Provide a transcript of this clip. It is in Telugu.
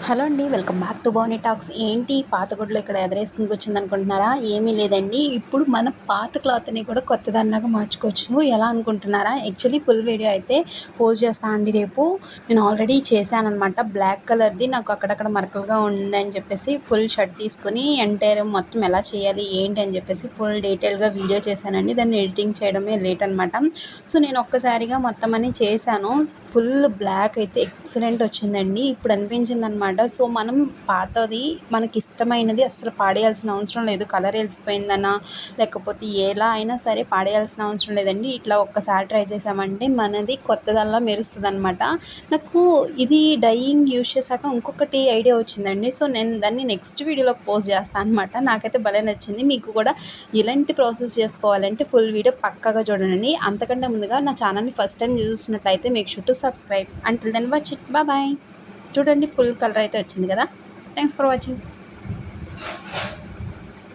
హలో అండి, welcome back to Boney talks. ఏంటి పాత గుడ్లు ఇక్కడ ఎదరేసుకుని కూర్చుంది అనుకుంటున్నారా? ఏమీ లేదండి. ఇప్పుడు మన పాత క్లాత్ని కూడా కొత్తదానిలాగా మార్చుకోవచ్చు. ఎలా అనుకుంటున్నారా? యాక్చువల్లీ ఫుల్ వీడియో అయితే పోస్ట్ చేస్తా అండి రేపు. నేను ఆల్రెడీ చేశానమాట. బ్లాక్ కలర్ది నాకు అక్కడక్కడ మరకలుగా ఉందని చెప్పేసి ఫుల్ షర్ట్ తీసుకుని ఎంటైర్ మొత్తం ఎలా చేయాలి ఏంటి అని చెప్పేసి ఫుల్ డీటెయిల్గా వీడియో చేశానండి. దాన్ని ఎడిటింగ్ చేయడమే లేట్ అనమాట. సో నేను ఒక్కసారిగా మొత్తం అని చేశాను. ఫుల్ బ్లాక్ అయితే ఎక్సలెంట్ వచ్చిందండి. ఇప్పుడు అనిపించింది అనమాట. సో మనం పాతది మనకి ఇష్టమైనది అసలు పాడేయాల్సిన అవసరం లేదు. కలర్ వెలిసిపోయిందనా లేకపోతే ఎలా అయినా సరే పాడేయాల్సిన అవసరం లేదండి. ఇట్లా ఒక్కసారి ట్రై చేసామంటే మనది కొత్తదల్లా మెరుస్తుంది అనమాట. నాకు ఇది డైయింగ్ యూజ్ చేశాక ఇంకొకటి ఐడియా వచ్చిందండి. సో నేను దాన్ని నెక్స్ట్ వీడియోలో పోస్ట్ చేస్తాను అనమాట. నాకైతే భలే నచ్చింది. మీకు కూడా ఇలాంటి ప్రాసెస్ చేసుకోవాలంటే ఫుల్ వీడియో పక్కాగా చూడండి. అంతకంటే ముందుగా నా ఛానల్ని ఫస్ట్ టైం చూసినట్లయితే make sure to subscribe. Until then watch it. Bye. చూడండి, ఫుల్ కలర్ అయితే వచ్చింది కదా. Thanks for watching.